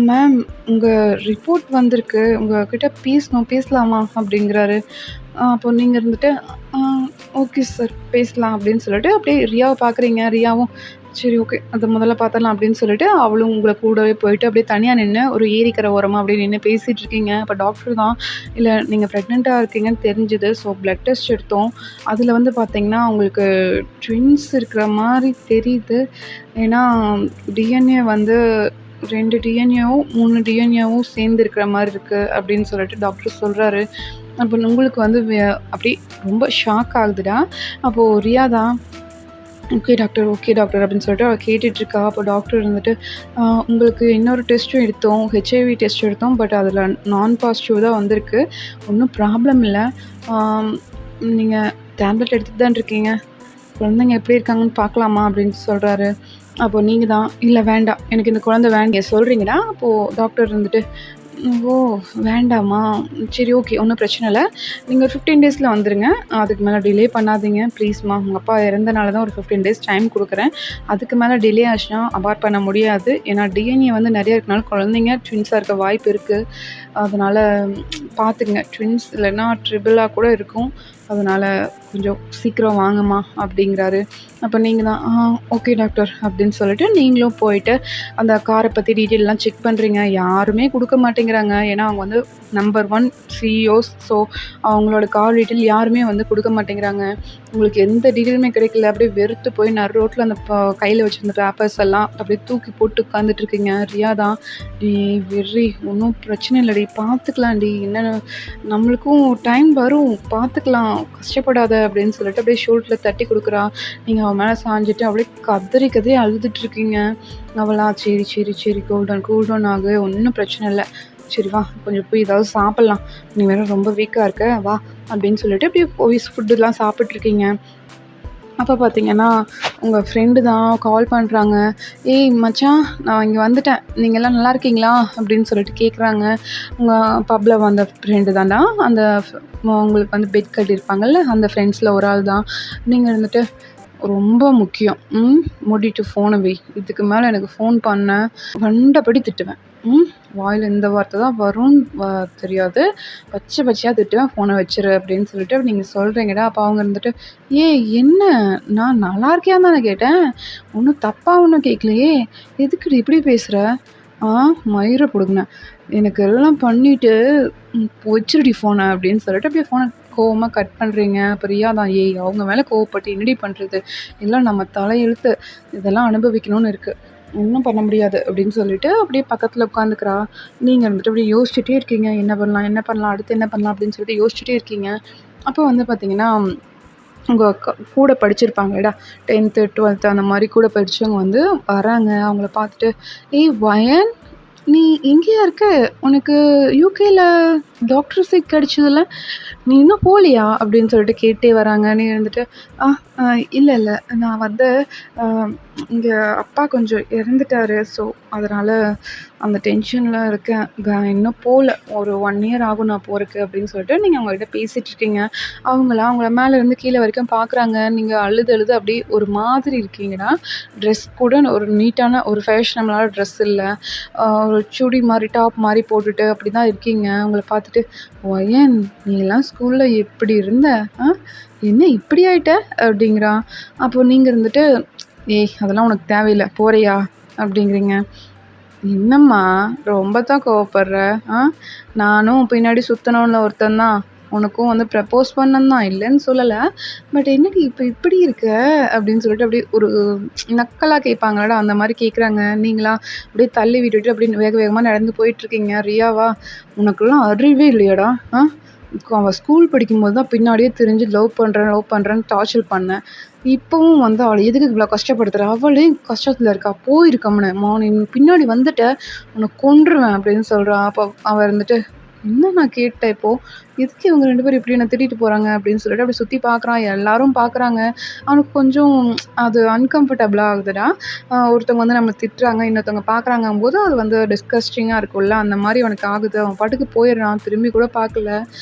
மேம் உங்க ரிப்போர்ட் வந்திருக்கு. உங்ககிட்ட பேசணும். பேசலாமா?" அப்படிங்கிறாரு. அப்போ நீங்க இருந்துட்டு, "ஆ ஓகே சார் பேசலாம்" அப்படின்னு சொல்லிட்டு அப்படியே ரியாவ பார்க்குறீங்க. ரியாவும் சரி ஓகே. அத முதல்ல பார்த்துடலாம் அப்படின்னு சொல்லிட்டு, அவளும் உங்கள கூடவே போயிட்டு அப்படியே தனியா நின்னு ஒரு ஏரிக்கரை ஓரமா அப்படியே நின்னு பேசிட்டு இருக்கீங்க. அப்ப டாக்டர் தான், "இல்ல நீங்க பிரெக்னன்ட்டா இருக்கீங்கன்னு தெரிஞ்சுது. ஸோ பிளட் டெஸ்ட் எடுத்தோம். அதுல வந்து பார்த்தீங்கன்னா, உங்களுக்கு ட்வின்ஸ் இருக்கிற மாரி தெரியுது. ஏன்னா டிஎன்ஏ வந்து 2 டிஎன்ஏவும் 3 டிஎன்ஏவும் சேர்ந்து இருக்கிற மாரி இருக்கு" அப்படின்னு சொல்லிட்டு டாக்டர் சொல்றாரு. அப்ப உங்களுக்கு வந்து அப்படியே ரொம்ப ஷாக் ஆகுதுடா. அப்போ ரியா தான், "ஓகே டாக்டர், ஓகே டாக்டர்" அப்படின்னு சொல்லிட்டு அவ கேட்டுட்ருக்கா. அப்போ டாக்டர் இருந்துட்டு, உங்களுக்கு இன்னொரு டெஸ்ட்டும் எடுத்தோம். ஹெச்ஐவி டெஸ்ட் எடுத்தோம். பட் அதில நான் பாசிட்டிவ் தான் வந்திருக்கு. ஒண்ணும் ப்ராப்ளம் இல்ல. ஆம் நீங்க டேப்லெட் எடுத்துட்டு தான் இருக்கீங்க. குழந்தைங்க எப்படி இருக்காங்கன்னு பார்க்கலாமா?" அப்படின்னு சொல்றாரு. அப்போ நீங்க தான், "இல்ல வேண்டாம். எனக்கு இந்த குழந்தை நீங்க சொல்றீங்கடா." அப்போ டாக்டர் இருந்துட்டு, "ஓ! வேண்டாமா? சரி ஓகே. ஒண்ணும் பிரச்சனை இல்ல. நீங்க ஒரு 15 டேஸ்ல வந்துருங்க. அதுக்கு மேல டிலே பண்ணாதீங்க. ப்ளீஸ்மா. உங்க அப்பா இறந்தனால தான் ஒரு 15 டேஸ் டைம் குடுக்குறேன். அதுக்கு மேல டிலே ஆச்சுன்னா அபார்ட் பண்ண முடியாது. ஏன்னா டிஎன்ஏ வந்து நெறைய இருக்கனால குழந்தைங்க ட்வின்ஸா இருக்க வாய்ப்பு இருக்கு. அதனால பார்த்துக்கங்க. ட்வின்ஸ் இல்லன்னா ட்ரிபிளா கூட இருக்கும். அதனால கொஞ்சம் சீக்கிரம் வாங்கம்மா" அப்படிங்கிறாரு. அப்ப நீங்க தான், ஓகே டாக்டர்" அப்படின்னு சொல்லிட்டு நீங்களும் போயிட்டு அந்த கார பத்தி டீட்டெயில்லாம் செக் பண்றீங்க. யாருமே குடுக்க மாட்டேங்கிறாங்க. ஏன்னா அவங்க வந்து நம்பர் 1 சிஇஓஸ். ஸோ அவங்களோட கார் டீட்டெயில் யாருமே வந்து குடுக்க மாட்டேங்கிறாங்க. உங்களுக்கு எந்த டீட்டெயிலுமே கிடைக்கல. அப்படியே வெறுத்து போய் நடு ரோட்ல அந்த கையில வச்சிருந்த பேப்பர்ஸ் எல்லாம் அப்படியே தூக்கி போட்டு உட்காந்துட்டு இருக்கீங்க. ரியா தான், "டேய் வெறி ஒண்ணும் பிரச்சனை இல்லடி. பார்த்துக்கலாம்டி. என்ன நம்மளுக்கும் டைம் வரும். பார்த்துக்கலாம். கஷ்டப்படாத" அப்படின்னு சொல்லிட்டு அப்படியே ஷோல்டர்ல தட்டி குடுக்குறா. நீங்க அவ மேல சாஞ்சுட்டு அப்படியே கதறி கதறி அழுதுட்டு இருக்கீங்க. அவளா, "சரி, சரி, சரி. கூல் டவுன் ஆகு. ஒண்ணும் பிரச்சனை இல்ல. சரி வா கொஞ்சம் போய் ஏதாவது சாப்பிடலாம். நீ வேற ரொம்ப வீக்கா இருக்க. வா" அப்படின்னு சொல்லிட்டு அப்படியே போய் ஃபுட்டுலாம் சாப்பிட்டுருக்கீங்க. அப்ப பார்த்தீங்கன்னா, உங்க ஃப்ரெண்டு தான் கால் பண்றாங்க. "ஏய் மச்சான், நான் இங்க வந்துட்டேன். நீங்கலாம் நல்லா இருக்கீங்களா?" அப்படின்னு சொல்லிட்டு கேட்குறாங்க. உங்க பப்ல வந்த ஃப்ரெண்டு தான்டா. அந்த உங்களுக்கு வந்து பெட் கட்டியிருப்பாங்கல்ல, அந்த ஃப்ரெண்ட்ஸ்ல ஒரு ஆள் தான். நீங்க இருந்துட்டு, "ரொம்ப முக்கியம். மூடிட்டு ஃபோன வை. இதுக்கு மேல எனக்கு ஃபோன் பண்ண கண்டபடி திட்டுவேன். வாயில இந்த வார்த்தை தான் வரும்னு தெரியாது. பச்சை பச்சையா திட்டுவேன். ஃபோன வச்சுரு" அப்படின்னு சொல்லிட்டு நீங்க சொல்றீங்கடா. அப்ப அவங்க இருந்துட்டு, "ஏய் என்ன? நான் நல்லா இருக்கியான்னு தானே கேட்டேன். ஒண்ணும் தப்பா ஒண்ணும் கேட்கலையே. எதுக்குடி இப்படி பேசுற?" ஆ மயிர புடுங்குனேன். "எனக்கு எல்லாம் பண்ணிட்டு வச்சுருடி ஃபோன" அப்படின்னு சொல்லிட்டு அப்படியே ஃபோன கோவமா கட் பண்றீங்க. அப்ப ரியா தான், "ஏய் அவங்க மேல கோவப்பட்டு என்னடி பண்றது? எல்லாம் நம்ம தலையெழுத்து. இதெல்லாம் அனுபவிக்கணும்னு இருக்கு. ஒண்ணும் பண்ண முடியாது" அப்படின்னு சொல்லிட்டு அப்படியே பக்கத்துல உட்காந்துக்கிறா. நீங்க வந்துட்டு அப்படியே யோசிச்சுட்டே இருக்கீங்க. என்ன பண்ணலாம்? என்ன பண்ணலாம்? அடுத்து என்ன பண்ணலாம்? அப்படின்னு சொல்லிட்டு யோசிச்சுட்டே இருக்கீங்க. அப்போ வந்து பார்த்தீங்கன்னா, உங்க கூட படிச்சிருப்பாங்கல்லடா 10த், 12த் அந்த மாரி கூட படிச்சவங்க வந்து வராங்க. அவங்கள பார்த்துட்டு, "ஏய் வயன், நீ இங்கேயா இருக்க? உனக்கு யூகேல டாக்டர் சீட் கிடைச்சதுல்ல? நீ இன்னும் போகலையா?" அப்படின்னு சொல்லிட்டு கேட்டே வராங்க. நீ வந்துட்டு, "ஆ அ இல்ல, இல்ல. நான் வந்து அ இங்க அப்பா கொஞ்சம் இறந்துட்டாரு. ஸோ அதனால அந்த டென்ஷன்ல இருக்கேன். இன்னும் போல. ஒரு 1 இயர் ஆகும் நான் போறக்கு" அப்படின்னு சொல்லிட்டு நீங்க அவங்ககிட்ட பேசிட்டு இருக்கீங்க. அவங்களா உங்கள மேலேருந்து கீழ வரைக்கும் பார்க்குறாங்க. நீங்க அழுது அழுது அப்படியே ஒரு மாதிரி இருக்கீங்கடா. ட்ரெஸ் கூட ஒரு நீட்டான ஒரு ஃபேஷனபிளான ட்ரெஸ் இல்ல. ஒரு சுடி மாரி, டாப் மாரி போட்டுட்டு அப்படி தான் இருக்கீங்க. உங்கள பார்த்துட்டு, "ஒயன் நீலாம் ஸ்கூல்ல எப்படி இருந்த? ஆ என்ன இப்படி ஆயிட்ட?" அப்படிங்கிறா. அப்போ நீங்க இருந்துட்டு, "ஏய் அதெல்லாம் உனக்கு தேவையில்ல. போறியா?" அப்படிங்கிறீங்க. "என்னம்மா ரொம்ப தான் கோவப்படுற? ஆ நானும் பின்னாடி சுத்துனவன்ல ஒருத்தன் தான். உனக்கும் வந்து ப்ரப்போஸ் பண்ணேன் தான், இல்லைன்னு சொல்லல. பட் என்னடி இப்ப இப்படி இருக்க? அப்படின்னு சொல்லிட்டு அப்படியே ஒரு நக்கலா கேட்பாங்கல்லடா, அந்த மாரி கேட்குறாங்க. நீங்களா அப்படியே தள்ளி விட்டுட்டு அப்படியே வேக வேகமா நடந்து போயிட்டுருக்கீங்க. ரியாவா, "உனக்கெல்லாம் அறிவே இல்லையாடா? ஆ? அவ ஸ்கூல் படிக்கும்போது தான் பின்னாடியே திரிஞ்சு லவ் பண்றேன்னு டார்ச்சர் பண்ணேன். இப்பவும் வந்து அவள எதுக்கு இவ்வளோ கஷ்டப்படுத்துற? அவளே கஷ்டத்துல இருக்கா. போயிரு கம்முனு. நீ பின்னாடி வந்துட்ட, உன்ன கொன்றுவேன்" அப்படின்னு சொல்றா. அப்ப அவ இருந்துட்டு, "என்ன நான் கேட்டேன் இப்போ? எதுக்கு இவங்க 2 பேரும் இப்படி என்ன திட்டிட்டு போறாங்க?" அப்படின்னு சொல்லிட்டு அப்படி சுத்தி பார்க்குறான். எல்லாரும் பார்க்குறாங்க. அவனுக்கு கொஞ்சம் அது அன்கம்ஃபர்டபுளா ஆகுதுடா. ஒருத்தவங்க வந்து நம்மள திட்டுறாங்க, இன்னொருத்தவங்க பார்க்குறாங்கங்கும்போது அது வந்து டிஸ்கஸ்டிங்கா இருக்கும்ல, அந்த மாரி அவனுக்கு ஆகுது. அவன் பாட்டுக்கு போயிடுறான். திரும்பி கூட பார்க்கல.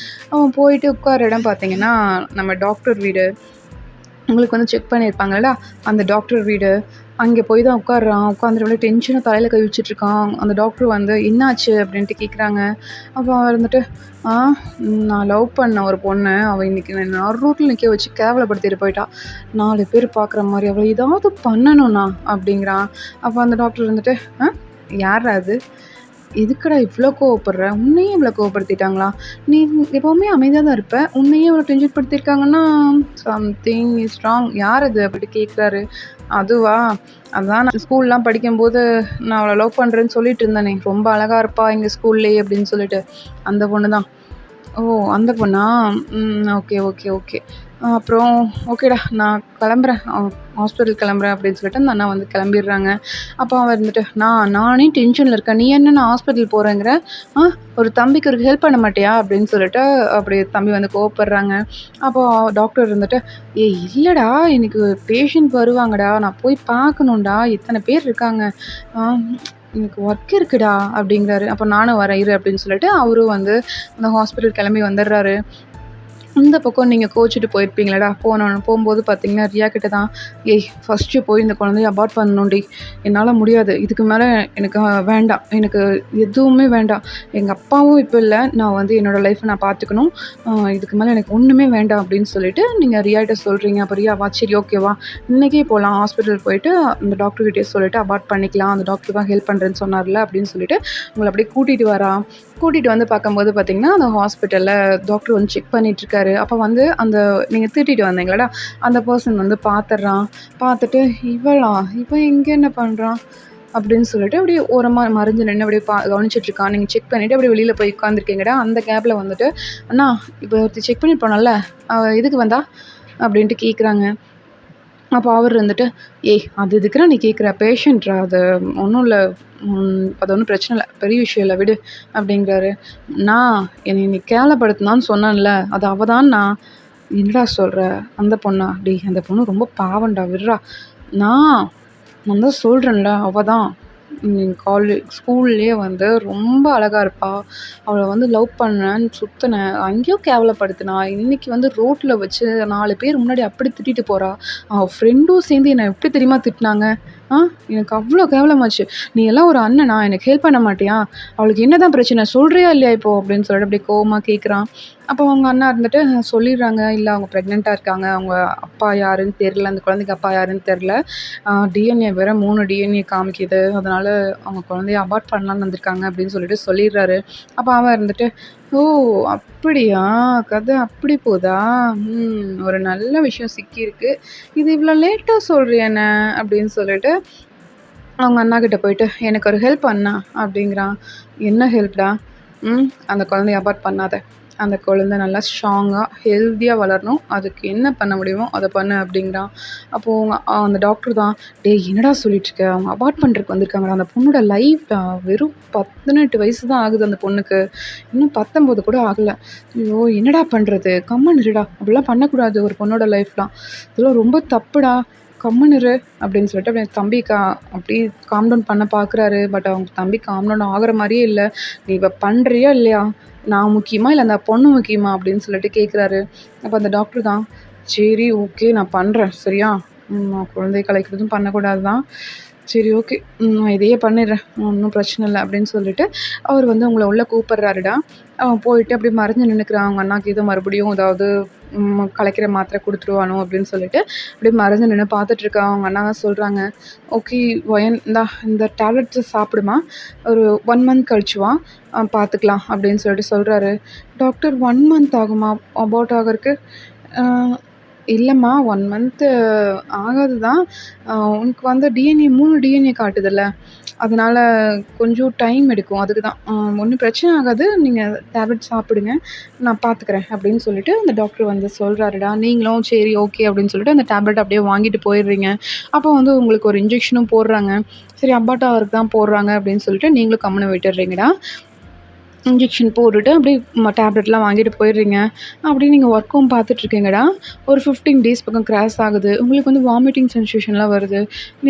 அவன் போயிட்டு உட்கார இடம் பார்த்தீங்கன்னா, நம்ம டாக்டர் வீடு. உங்களுக்கு வந்து செக் பண்ணியிருப்பாங்கல்ல, அந்த டாக்டர் வீடு. அங்கே போய் தான் உட்கார்றான். உட்காந்துட்டு அப்படியே டென்ஷனா தலையில கை வச்சுட்ருக்கான். அந்த டாக்டர் வந்து, "என்னாச்சு?" அப்படின்ட்டு கேட்குறாங்க. அப்போ அவன் இருந்துட்டு, "ஆ நான் லவ் பண்ண ஒரு பொண்ணு. அவ இன்னைக்கு என்ன நடு ரோட்ல நிக்க வச்சு கேவலப்படுத்திட்டு போயிட்டா. 4 பேர் பார்க்குற மாரி. அவள ஏதாவது பண்ணணும் நான்" அப்படிங்கிறான். அப்போ அந்த டாக்டர் இருந்துட்டு, "ஆ யார்ரா அது? எதுக்குடா இவ்ளோ கோவப்படுற? உன்னையே இவ்ளோ கோவப்படுத்திட்டாங்களா? நீ எப்பவுமே அமைதியா தான் இருப்ப. உன்னையே இவ்ளோ டென்ஷன் படுத்தியிருக்காங்கன்னா, சம்திங் இஸ் ராங். யார் அது?" அப்படி கேட்குறாரு. "அதுவா? அதான் நான் ஸ்கூல்லாம் படிக்கும்போது நான் அவள லவ் பண்றேன்னு சொல்லிட்டு இருந்தேனே! ரொம்ப அழகா இருப்பா எங்க ஸ்கூல்லேயே" அப்படின்னு சொல்லிட்டு. அந்த பொண்ணு தான். "ஓ! அந்த பொண்ணா? Okay, okay, okay. அப்புறம் ஓகேடா நான் கிளம்புறேன். ஹாஸ்பிட்டல் கிளம்புறேன்" அப்படின்னு சொல்லிட்டு அந்த அண்ணா வந்து கிளம்பிடுறாங்க. அப்போ அவன் இருந்துட்டு, நானே டென்ஷன்ல இருக்கேன். நீ என்ன நான் ஹாஸ்பிட்டல் போறேங்கிற? ஆ ஒரு தம்பிக்கு ஒரு ஹெல்ப் பண்ண மாட்டியா?" அப்படின்னு சொல்லிட்டு அப்படியே தம்பி வந்து கோவப்படுறாங்க. அப்போ டாக்டர் இருந்துட்டு, "ஏய் இல்லடா, எனக்கு பேஷண்ட் வருவாங்கடா. நான் போய் பார்க்கணும்டா. இத்தனை பேர் இருக்காங்க. ஆ எனக்கு ஒர்க் இருக்குடா" அப்படிங்கிறாரு. "அப்போ நானும் வரேன் இரு" அப்படின்னு சொல்லிட்டு அவரும் வந்து அந்த ஹாஸ்பிட்டல் கிளம்பி வந்துடுறாரு. இந்த பக்கம் நீங்க கோச்சிட்டு போயிருப்பீங்களேடா! போம்போது பார்த்தீங்கன்னா, ரியா கிட்ட தான், "ஏய் ஃபர்ஸ்ட்டு போய் இந்த குழந்தைய அபார்ட் பண்ணணும்டி. என்னால முடியாது. இதுக்கு மேல எனக்கு வேண்டாம். எனக்கு எதுவுமே வேண்டாம். எங்க அப்பாவும் இப்ப இல்ல. நான் வந்து என்னோட லைஃப்ப நான் பார்த்துக்கணும். இதுக்கு மேல எனக்கு ஒண்ணுமே வேண்டாம்" அப்படின்னு சொல்லிட்டு நீங்க ரியாகிட்ட சொல்றீங்க. அப்ப ரியா, "வா சரி ஓகே வா. இன்னைக்கே போலாம். ஹாஸ்பிட்டல் போயிட்டு அந்த டாக்டர் கிட்டயே சொல்லிட்டு அபார்ட் பண்ணிக்கலாம். அந்த டாக்டர் தான் ஹெல்ப் பண்றேன்னு சொன்னார்ல" அப்படின்னு சொல்லிட்டு உங்கள அப்படியே கூட்டிட்டு வரா. கூட்டிட்டு வந்து பார்க்கும்போது பார்த்தீங்கன்னா, அந்த ஹாஸ்பிட்டல்ல டாக்டர் வந்து செக் பண்ணிட்டுருக்காரு. அப்ப வந்து அந்த நீங்க திட்டிட்டு வந்தீங்கல்லடா, அந்த பெர்சன் வந்து பார்த்துடுறான். பார்த்துட்டு, "இவளா? இவன் இங்க என்ன பண்றான்?" அப்படின்னு சொல்லிட்டு அப்படியே ஓரமா மறைஞ்சு நின்னு அப்படியே கவனிச்சுட்டுருக்கான். நீங்க செக் பண்ணிட்டு அப்படியே வெளியில போய் உட்காந்துருக்கீங்கடா. அந்த கேப்ல வந்துட்டு, "அண்ணா இப்ப ஒருத்தி செக் பண்ணிட்டு போனால்ல, அவ எதுக்கு வந்தா?" அப்படின்ட்டு கேட்குறாங்க. அப்போ அவர் இருந்துட்டு, "ஏய் அது எதுக்குடா நீ கேட்குற? பேஷண்ட்ரா அது. ஒண்ணும் இல்ல. அது ஒண்ணும் பிரச்சனை இல்ல. பெரிய விஷயம் இல்ல விடு" அப்படிங்கிறாரு. "அண்ணா என்னைய நீ கேவலப்படுத்துனான்னு சொன்னேன்ல, அது அவ தான்ண்ணா." "என்னடா சொல்ற? அந்த பொண்ணா? டேய் அந்த பொண்ணு ரொம்ப பாவம்டா விட்றா." "நான் நான் தான் சொல்றேன்ல, அவ தான். ஸ்கூல்லேயே வந்து ரொம்ப அழகா இருப்பா. அவள வந்து லவ் பண்ணேன்னு சுத்துனேன். அங்கேயோ கேவலப்படுத்துனா. இன்னைக்கு வந்து ரோட்ல வச்சு 4 பேர் முன்னாடி அப்படி திட்டிட்டு போறா. அவ ஃப்ரெண்டும் சேர்ந்து என்ன எப்படி தெரியுமா திட்டுனாங்க? ஆ எனக்கு அவ்ளோ கேவலமாச்சு. நீ எல்லாம் ஒரு அண்ணனா? எனக்கு ஹெல்ப் பண்ண மாட்டியா? அவளுக்கு என்னதான் பிரச்சனை? சொல்றியா இல்லையா இப்போ?" அப்படின்னு சொல்லிட்டு அப்படியே கோவமா கேட்குறான். அப்போ அவங்க அண்ணா இருந்துட்டு சொல்லிடுறாங்க. "இல்ல அவங்க ப்ரெக்னென்ட்டா இருக்காங்க. அவங்க அப்பா யாருன்னு தெரியல. அந்த குழந்தைக்கு அப்பா யாருன்னு தெரியல. டிஎன்ஏ வேற 3 டிஎன்ஏ காமிக்குது. அதனால அவங்க குழந்தைய அபார்ட் பண்ணலான்னு வந்திருக்காங்க" அப்படின்னு சொல்லிட்டு சொல்லிடுறாரு. அப்ப அவன் இருந்துட்டு, "ஓ! அப்படியா? கதை அப்படி போதா? ஒரு நல்ல விஷயம் சிக்கியிருக்கு. இது இவ்வளோ லேட்டா சொல்றியே என்ன?" அப்படின்னு சொல்லிட்டு அவங்க அண்ணாகிட்ட போயிட்டு, "எனக்கு ஒரு ஹெல்ப் அண்ணா" அப்படிங்கிறான். "என்ன ஹெல்ப்டா?" அந்த குழந்தைய அபார்ட் பண்ணாத. அந்த குழந்தை நல்லா ஸ்ட்ராங்கா, ஹெல்த்தியா வளரணும். அதுக்கு என்ன பண்ண முடியுமோ அத பண்ணு" அப்படிங்கிறான். அப்போ அந்த டாக்டர் தான், "டேய் என்னடா சொல்லிட்டுருக்க? அவங்க அபார்ட் பண்றதுக்கு வந்திருக்காங்கடா. அந்த பொண்ணோட லைஃப்டா. வெறும் 18 வயசு தான் ஆகுது அந்த பொண்ணுக்கு. இன்னும் 19 கூட ஆகல. ஐயோ! என்னடா பண்றது? கம்முனு இருடா. அப்படிலாம் பண்ணக்கூடாது ஒரு பொண்ணோட லைஃப்லாம். இதெல்லாம் ரொம்ப தப்புடா. கம்முனு இரு" அப்படின்னு சொல்லிட்டு அப்படியே தம்பி அப்படியே காம் டவுன் பண்ண பார்க்குறாரு. பட் அவங்க தம்பி காம் டவுன் ஆகுற மாரியே இல்ல. "நீ இப்ப பண்றியா இல்லையா? நான் முக்கியமா? இல்ல அந்த பொண்ணு முக்கியமா?" அப்படின்னு சொல்லிட்டு கேட்குறாரு. அப்ப அந்த டாக்டர் தான், "சரி ஓகே நான் பண்றேன். சரியா? நான் குழந்தை கலைக்கிறதும் பண்ணக்கூடாது தான். சரி ஓகே. நான் இதையே பண்ணிடுறேன். ஒண்ணும் பிரச்சனை இல்ல" அப்படின்னு சொல்லிட்டு அவர் வந்து உங்கள உள்ள கூப்பிடுறாருடா. அவன் போயிட்டு அப்படியே மறைஞ்சு நின்னுக்கிறான். அவங்க அண்ணாக்கு ஏதோ மறுபடியும் ஏதாவது கலைக்கிற மாத்திரை குடுத்துருவானோ அப்படின்னு சொல்லிட்டு அப்படியே மறந்து நின்று பார்த்துட்ருக்கேன். அவங்க அண்ணா சொல்கிறாங்க, "ஓகே ஒயன் இந்தா இந்த டேப்லெட்ஸை சாப்பிடுமா, ஒரு 1 மந்த் கழிச்சு வா, பார்த்துக்கலாம்" அப்படின்னு சொல்லிட்டு சொல்கிறாரு. டாக்டர் 1 மந்த் ஆகுமா அபார்ட் ஆகறக்கு? அ இல்லைம்மா 1 மந்த்து ஆகாது தான். உனக்கு வந்து டிஎன்ஏ 3 டிஎன்ஏ காட்டுதுல்ல, அதனால கொஞ்சம் டைம் எடுக்கும். அதுக்கு தான். ஒண்ணும் பிரச்சனை ஆகாது. நீங்க டேப்லெட் சாப்பிடுங்க. நான் பார்த்துக்கிறேன் அப்படின்னு சொல்லிட்டு அந்த டாக்டர் வந்து சொல்றாருடா. நீங்களும் சரி ஓகே அப்படின்னு சொல்லிட்டு அந்த டேப்லெட் அப்படியே வாங்கிட்டு போயிடுறீங்க. அப்போ வந்து உங்களுக்கு ஒரு இன்ஜெக்ஷனும் போடுறாங்க. சரி அபார்ட் ஆகறதுக்கு தான் போடுறாங்க அப்படின்னு சொல்லிட்டு நீங்களும் கம்முனு விட்டுடுறீங்கடா. இன்ஜெக்ஷன் போட்டுட்டு அப்படியே டேப்லெட்லாம் வாங்கிட்டு போயிடுறீங்க. அப்படியே நீங்கள் ஒர்க்கும் பார்த்துட்ருக்கீங்கடா. ஒரு 15 டேஸ் பக்கம் கிராஸ் ஆகுது. உங்களுக்கு வந்து வாமிட்டிங் சென்சேஷன்லாம் வருது.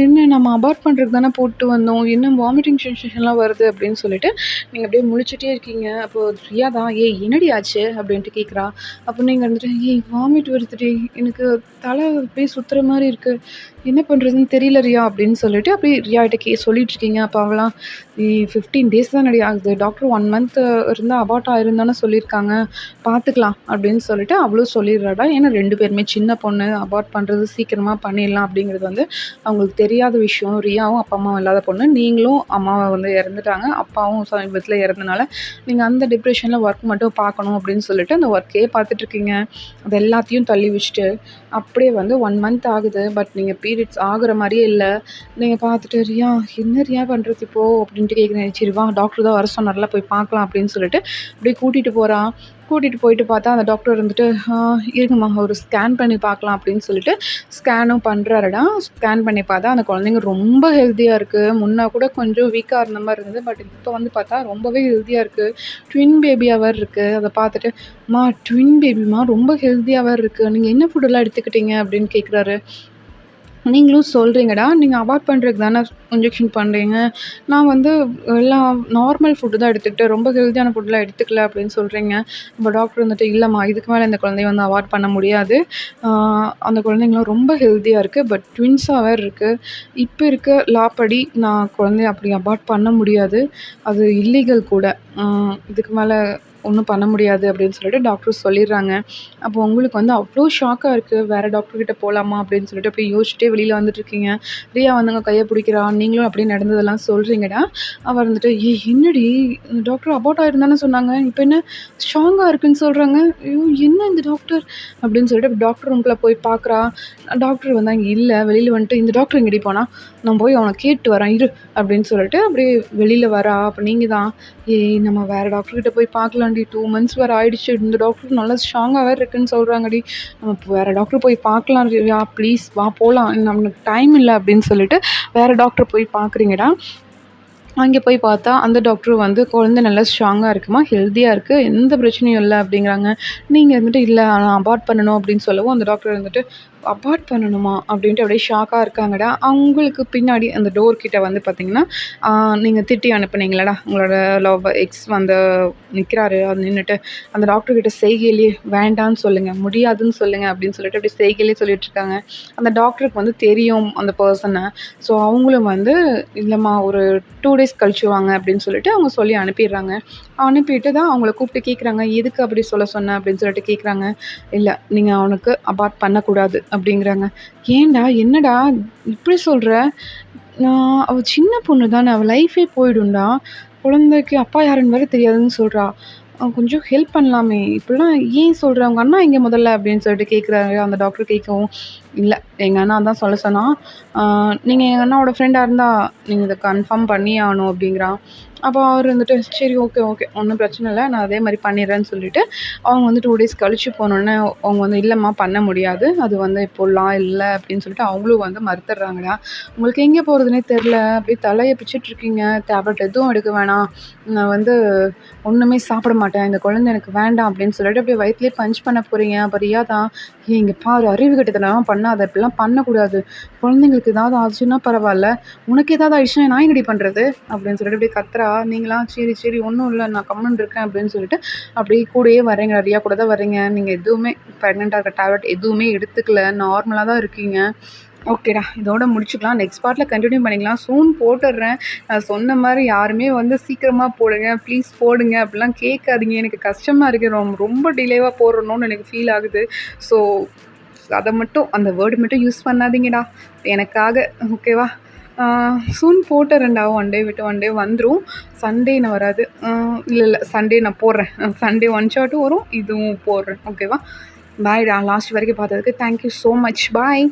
என்ன நம்ம அபார்ட் பண்ணுறதுக்கு தானே போட்டு வந்தோம். என்ன வாமிட்டிங் சென்சேஷன்லாம் வருது அப்படின்னு சொல்லிட்டு நீங்கள் அப்படியே முழிச்சுட்டே இருக்கீங்க. அப்போ ரியா தான், "ஏய் என்னடி ஆச்சு?" அப்படின்ட்டு கேட்குறா. அப்போ நீங்கள் வந்துட்டு, "ஏய் வாமிட் வருதுடி. எனக்கு தலை அப்படியே சுத்துற மாரி இருக்கு. என்ன பண்ணுறதுன்னு தெரியல ரியா" அப்படின்னு சொல்லிட்டு அப்படியே ரியாகிட்ட சொல்லிட்டுருக்கீங்க. அப்போ அவளாம், "ஏய் 15 டேஸ் தானடி ஆகுது. டாக்டர் 1 மந்த் இருந்தா அபார்ட் ஆயிரும்னு தானே சொல்லியிருக்காங்க. பார்த்துக்கலாம்" அப்படின்னு சொல்லிட்டு அவளும் சொல்லிடுறாடா. ஏன்னா 2 பேருமே சின்ன பொண்ணு. அபார்ட் பண்ணுறது சீக்கிரமா பண்ணிடலாம் அப்படிங்கிறது வந்து அவங்களுக்கு தெரியாத விஷயம். ரியாவும் அப்பா, அம்மாவும் இல்லாத பொண்ணு. நீங்களும் அம்மாவை வந்து இறந்துட்டாங்க. அப்பாவும் சமீபத்தில இறந்தனால நீங்கள் அந்த டிப்ரெஷனில் ஒர்க் மட்டும் பார்க்கணும் அப்படின்னு சொல்லிட்டு அந்த ஒர்க்கே பார்த்துட்ருக்கீங்க. அது எல்லாத்தையும் தள்ளி வச்சுட்டு அப்படியே வந்து 1 மந்த் ஆகுது. பட் நீங்கள் பீரியட்ஸ் ஆகுற மாரியே இல்ல. நீங்க பார்த்துட்டு, "ரியா என்ன ரியா பண்ணுறது இப்போ?" அப்படின்ட்டு கேட்குறேன். "சரி வா டாக்டர் தான் வர சொன்னார்ல போய் பார்க்கலாம்" அப்படின்னு சொல்லிட்டு அப்படியே கூட்டிட்டு போறா. கூட்டிட்டு போயிட்டு பார்த்தா அந்த டாக்டர் இருந்துட்டு, இருங்கம்மா ஒரு ஸ்கேன் பண்ணி பார்க்கலாம்" அப்படின்னு சொல்லிட்டு ஸ்கேனும் பண்றாருடா. ஸ்கேன் பண்ணி பார்த்தா அந்த குழந்தைங்க ரொம்ப ஹெல்த்தியா இருக்கு. முன்ன கூட கொஞ்சம் வீக்கா இருந்த மாரி இருந்தது. பட் இப்போ வந்து பார்த்தா ரொம்பவே ஹெல்த்தியா இருக்கு. ட்வின் பேபியா வேற இருக்கு. அத பார்த்துட்டு, "அம்மா ட்வின் பேபிம்மா ரொம்ப ஹெல்த்தியா வேற இருக்கு. நீங்க என்ன ஃபுட்டெல்லாம் எடுத்துக்கிட்டீங்க?" அப்படின்னு கேட்குறாரு. நீங்களும் சொல்கிறீங்கடா, நீங்க அபார்ட் பண்ணுறதுக்கு தானே இன்ஜெக்ஷன் பண்ணுறீங்க. நான் வந்து எல்லாம் நார்மல் ஃபுட்டு தான் எடுத்துக்கிட்டேன். ரொம்ப ஹெல்த்தியான ஃபுட்லாம் எடுத்துக்கல அப்படின்னு சொல்கிறீங்க. அப்ப டாக்டர் வந்துட்டு, "இல்லம்மா இதுக்கு மேல இந்த குழந்தைய வந்து அபார்ட் பண்ண முடியாது. ஆ அந்த குழந்தைங்கலாம் ரொம்ப ஹெல்த்தியா இருக்கு. பட் ட்வின்ஸா வேற இருக்கு. இப்ப இருக்க லா படி நான் குழந்தைய அப்படி அபார்ட் பண்ண முடியாது. அது இல்லீகல் கூட. இதுக்கு மேல ஒண்ணும் பண்ண முடியாது" அப்படின்னு சொல்லிட்டு டாக்டர் சொல்லிடுறாங்க. அப்போ உங்களுக்கு வந்து அவ்ளோ ஷாக்கா இருக்கு. வேற டாக்டர் கிட்ட போலாமா அப்படின்னு சொல்லிட்டு அப்படியே யோசிச்சுட்டே வெளியில வந்துட்டுருக்கீங்க. ரியா வந்து உங்க கைய பிடிக்கிறா. நீங்களும் அப்படியே நடந்ததெல்லாம் சொல்றீங்கடா. அவ இருந்துட்டு, "ஏய் என்னடி இந்த டாக்டர் அபார்ட் ஆயிரும்னு தானே சொன்னாங்க. இப்ப என்ன ஸ்ட்ராங்கா இருக்குன்னு சொல்றாங்க. ஐயோ! என்ன இந்த டாக்டர்?" அப்படின்னு சொல்லிட்டு டாக்டர் ரூம்குள்ள போய் பார்க்குறா. டாக்டர் வந்து அங்க இல்ல. வெளியில வந்துட்டு, "இந்த டாக்டர் எங்கடி போனா? நான் போய் அவன கேட்டு வரேன் இரு" அப்படின்னு சொல்லிட்டு அப்படியே வெளியில வரா. அப்ப நீங்க தான், "ஏய் நம்ம வேற டாக்டர் கிட்ட போய் பார்க்கலாம்டி. 2 மந்த்ஸ் வேற ஆயிடுச்சு. இந்த டாக்டர் நல்லா ஸ்ட்ராங்கா வேற இருக்குன்னு சொல்றாங்கடி. நம்ம வேற டாக்டர் போய் பார்க்கலாம் ரியா ப்ளீஸ் வா போலாம். நம்மளுக்கு டைம் இல்ல" அப்படின்னு சொல்லிட்டு வேற டாக்டர் போய் பார்க்குறீங்கடா. அங்கே போய் பார்த்தா அந்த டாக்டரும் வந்து குழந்தை நல்லா ஸ்ட்ராங்கா இருக்குமா, ஹெல்த்தியா இருக்கு. எந்த பிரச்சனையும் இல்ல அப்படிங்கிறாங்க. நீங்க இருந்துட்டு, "இல்ல நான் அபார்ட் பண்ணணும்" அப்படின்னு சொல்லவும் அந்த டாக்டர் இருந்துட்டு, "அபார்ட் பண்ணணுமா?" அப்படின்ட்டு அப்படியே ஷாக்கா இருக்காங்கடா. அவங்களுக்கு பின்னாடி அந்த டோர் கிட்ட வந்து பார்த்தீங்கன்னா, நீங்க திட்டி அனுப்புனீங்கல்லடா, உங்களோட லவ் எக்ஸ் வந்து நிக்கிறாரு. அது நின்னுட்டு அந்த டாக்டர் கிட்ட செய்கையிலேயே "வேண்டான்னு சொல்லுங்க, முடியாதுன்னு சொல்லுங்க" அப்படின்னு சொல்லிட்டு அப்படியே செய்கையிலேயே சொல்லிட்டுருக்காங்க. அந்த டாக்டருக்கு வந்து தெரியும் அந்த பெர்சன. ஸோ அவங்களும் வந்து, "இல்லம்மா ஒரு 2 டேஸ் கழிச்சு வாங்க" அப்படின்னு சொல்லிட்டு அவங்க சொல்லி அனுப்பிடுறாங்க. அனுப்பிட்டு தான் அவங்கள கூப்பிட்டு கேட்குறாங்க, "எதுக்கு அப்படி சொல்ல சொன்ன?" அப்படின்னு சொல்லிட்டு கேட்குறாங்க. "இல்ல நீங்க அவனுக்கு அபார்ட் பண்ணக்கூடாது" அப்படிங்கிறாங்க. "ஏன்டா? என்னடா இப்படி சொல்ற? அவ சின்ன பொண்ணு தானே. அவ லைஃபே போயிடும்டா. குழந்தைக்கு அப்பா யாருன்னு வேற தெரியாதுன்னு சொல்றா. கொஞ்சம் ஹெல்ப் பண்ணலாமே! இப்படிலாம் ஏன் சொல்ற? உங்க அண்ணா எங்க முதல்ல?" அப்படின்னு சொல்லிட்டு கேட்குறாரு. அந்த டாக்டர் கேட்கவும், "இல்ல எங்க அண்ணா தான் சொல்ல சொன்னான். ஆ நீங்க எங்க அண்ணாவோட ஃப்ரெண்டா இருந்தா நீங்க இத கன்ஃபார்ம் பண்ணியே ஆகணும்" அப்படிங்கிறான். அப்போ அவர் வந்துட்டு, "சரி ஓகே, ஓகே. ஒண்ணும் பிரச்சனை இல்ல. நான் அதே மாரி பண்ணிடுறேன்னு" சொல்லிட்டு அவங்க வந்து 2 டேஸ் கழிச்சு போனோனே அவங்க வந்து, "இல்லம்மா பண்ண முடியாது. அது வந்து இப்போ லா இல்ல" அப்படின்னு சொல்லிட்டு அவங்களும் வந்து மறுத்துடுறாங்கடா. உங்களுக்கு எங்கே போறதுன்னே தெரில. அப்படியே தலைய பிச்சுட்ருக்கீங்க. டேப்லெட் எதுவும் எடுக்க வேணாம். நான் வந்து ஒண்ணுமே சாப்பிட மாட்டேன். இந்த குழந்தை எனக்கு வேண்டாம் அப்படின்னு சொல்லிட்டு அப்படியே வயித்துலயே பஞ்ச் பண்ண போறீங்க. அப்ப ரியா தான், "ஏய் இங்க பாரு அறிவு கெட்டத்தனமா பண்ணாத. இப்படிலாம் பண்ணக்கூடாது. குழந்தைங்களுக்கு ஏதாவது ஆச்சுன்னா பரவால்ல. உனக்கு ஏதாவது ஆயிடுச்சுன்னா நான் என்னடி பண்றது?" அப்படின்னு சொல்லிட்டு அப்படியே கத்துறா. நீங்களா, "சரி, சரி ஒண்ணும் இல்ல. நான் கம்முனு இருக்கேன்" அப்படின்னு சொல்லிட்டு அப்படியே கூடயே வர்றீங்க. ரியா கூட தான் வர்றீங்க. நீங்க எதுவுமே பிரெக்னன்ட்டா இருக்க டேப்லெட் எதுவுமே எடுத்துக்கல. நார்மலா தான் இருக்கீங்க. ஓகேடா. இதோட முடிச்சுக்கலாம். நெக்ஸ்ட் பார்ட்ல கன்டின்யூ பண்ணிக்கலாம். சூன் போட்டுடுறேன். நான் சொன்ன மாரி யாருமே வந்து சீக்கிரமா போடுங்க, ப்ளீஸ் போடுங்க அப்படிலாம் கேட்காதீங்க. எனக்கு கஷ்டமா இருக்கு. ரொம்ப டிலேவா போடுறனோன்னு எனக்கு ஃபீல் ஆகுது. ஸோ அத மட்டும் அந்த வேர்டு மட்டும் யூஸ் பண்ணாதீங்கடா எனக்காக. ஓகேவா? சூன் போட்டுறேன்டா. ஒன் டே விட்டு ஒன் டே வந்துரும். சண்டே நான் வராது. இல்ல சண்டே நான் போடுறேன். சண்டே ஒன் ஷாட்டும் வரும். இதுவும் போடுறேன். ஓகேவா? பாய்டா. லாஸ்ட் வரைக்கும் பார்த்ததுக்கு thank you so much. Bye.